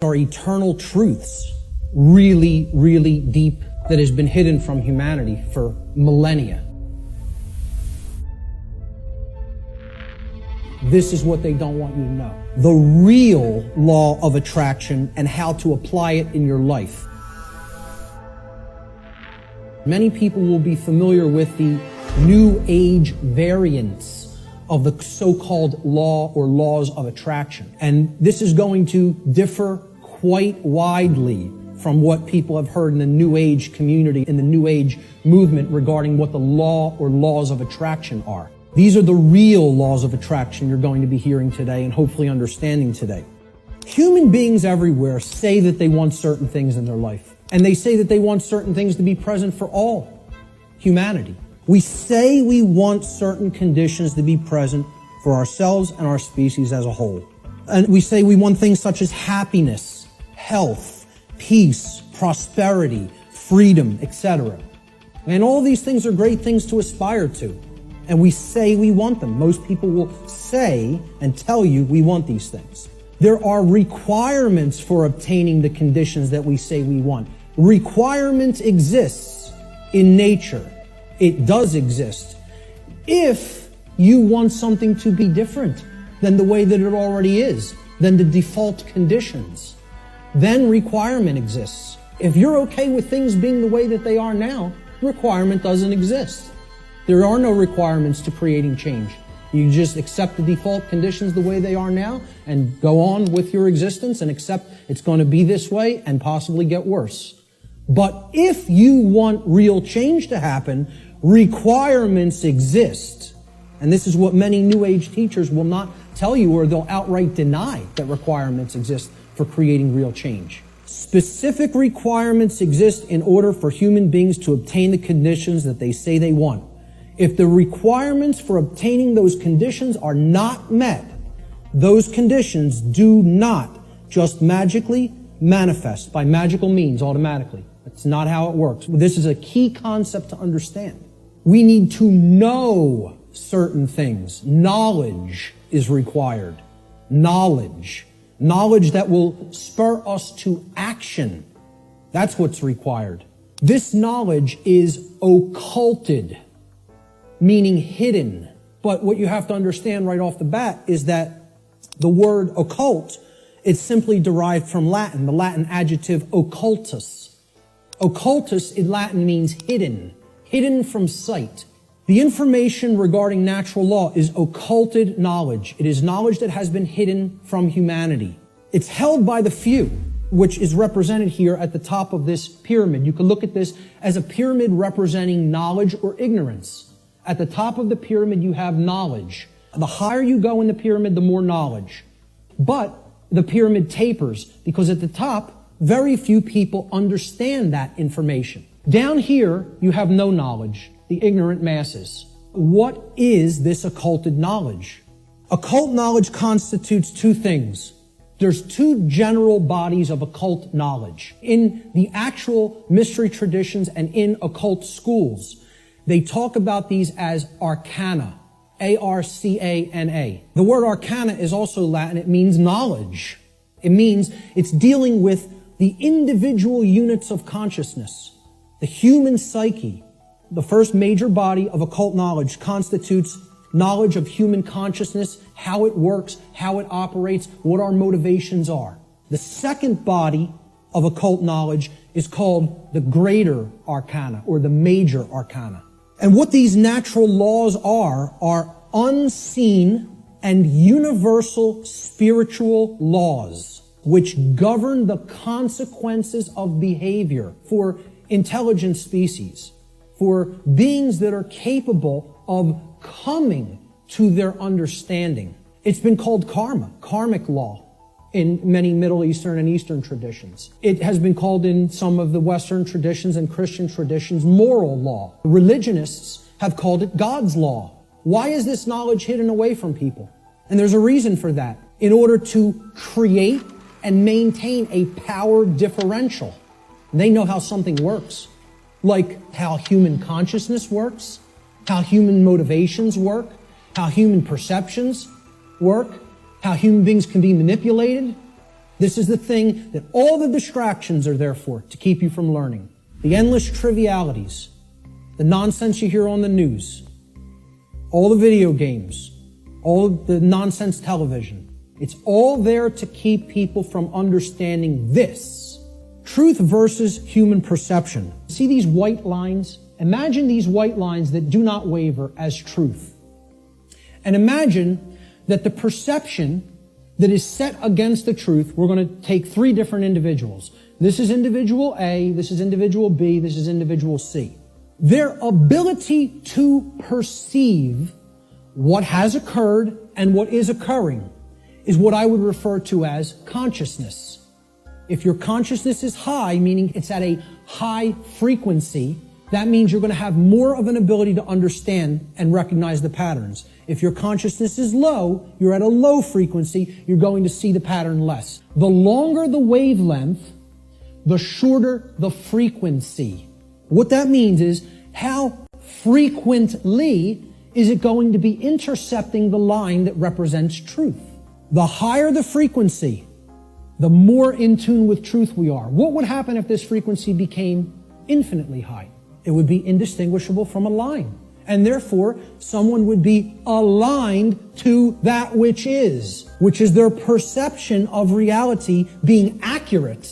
are eternal truths, really, really deep, that has been hidden from humanity for millennia. This is what they don't want you to know. The real law of attraction and how to apply it in your life. Many people will be familiar with the New Age variants of the so-called law or laws of attraction. And this is going to differ quite widely from what people have heard in the New Age community, in the New Age movement regarding what the law or laws of attraction are. These are the real laws of attraction you're going to be hearing today and hopefully understanding today. Human beings everywhere say that they want certain things in their life. And they say that they want certain things to be present for all humanity. We say we want certain conditions to be present for ourselves and our species as a whole. And we say we want things such as happiness, health, peace, prosperity, freedom, etc. And all these things are great things to aspire to. And we say we want them. Most people will say and tell you we want these things. There are requirements for obtaining the conditions that we say we want. Requirement exists in nature. It does exist. If you want something to be different than the way that it already is, than the default conditions, then requirement exists. If you're okay with things being the way that they are now, requirement doesn't exist. There are no requirements to creating change. You just accept the default conditions the way they are now and go on with your existence and accept it's going to be this way and possibly get worse. But if you want real change to happen, requirements exist. And this is what many New Age teachers will not tell you, or they'll outright deny that requirements exist for creating real change. Specific requirements exist in order for human beings to obtain the conditions that they say they want. If the requirements for obtaining those conditions are not met, those conditions do not just magically manifest by magical means automatically. That's not how it works. This is a key concept to understand. We need to know certain things. Knowledge is required. Knowledge. Knowledge that will spur us to action. That's what's required. This knowledge is occulted, meaning hidden. But what you have to understand right off the bat is that the word occult is simply derived from Latin, the Latin adjective occultus. Occultus in Latin means hidden, hidden from sight. The information regarding natural law is occulted knowledge. It is knowledge that has been hidden from humanity. It's held by the few, which is represented here at the top of this pyramid. You can look at this as a pyramid representing knowledge or ignorance. At the top of the pyramid, you have knowledge. The higher you go in the pyramid, the more knowledge. But the pyramid tapers because at the top, very few people understand that information. Down here, you have no knowledge, the ignorant masses. What is this occulted knowledge? Occult knowledge constitutes two things. There's two general bodies of occult knowledge. In the actual mystery traditions and in occult schools, they talk about these as arcana, A-R-C-A-N-A. The word arcana is also Latin. It means knowledge. It means it's dealing with the individual units of consciousness, the human psyche. The first major body of occult knowledge constitutes knowledge of human consciousness, how it works, how it operates, what our motivations are. The second body of occult knowledge is called the greater arcana or the major arcana. And what these natural laws are unseen and universal spiritual laws which govern the consequences of behavior for intelligent species, for beings that are capable of coming to their understanding. It's been called karma, karmic law, in many Middle Eastern and Eastern traditions. It has been called in some of the Western traditions and Christian traditions moral law. Religionists have called it God's law. Why is this knowledge hidden away from people? And there's a reason for that. In order to create and maintain a power differential. They know how something works, like how human consciousness works, how human motivations work, how human perceptions work, how human beings can be manipulated, This is the thing that all the distractions are there for, to keep you from learning. The endless trivialities, the nonsense you hear on the news, all the video games, all the nonsense television. It's all there to keep people from understanding this. Truth versus human perception. See these white lines? Imagine these white lines that do not waver as truth. And imagine that the perception that is set against the truth, we're going to take three different individuals. This is individual A, this is individual B, this is individual C. Their ability to perceive what has occurred and what is occurring is what I would refer to as consciousness. If your consciousness is high, meaning it's at a high frequency, that means you're going to have more of an ability to understand and recognize the patterns. If your consciousness is low, you're at a low frequency, you're going to see the pattern less. The longer the wavelength, the shorter the frequency. What that means is how frequently is it going to be intercepting the line that represents truth. The higher the frequency, the more in tune with truth we are. What would happen if this frequency became infinitely high? It would be indistinguishable from a line. And therefore, someone would be aligned to that which is their perception of reality being accurate.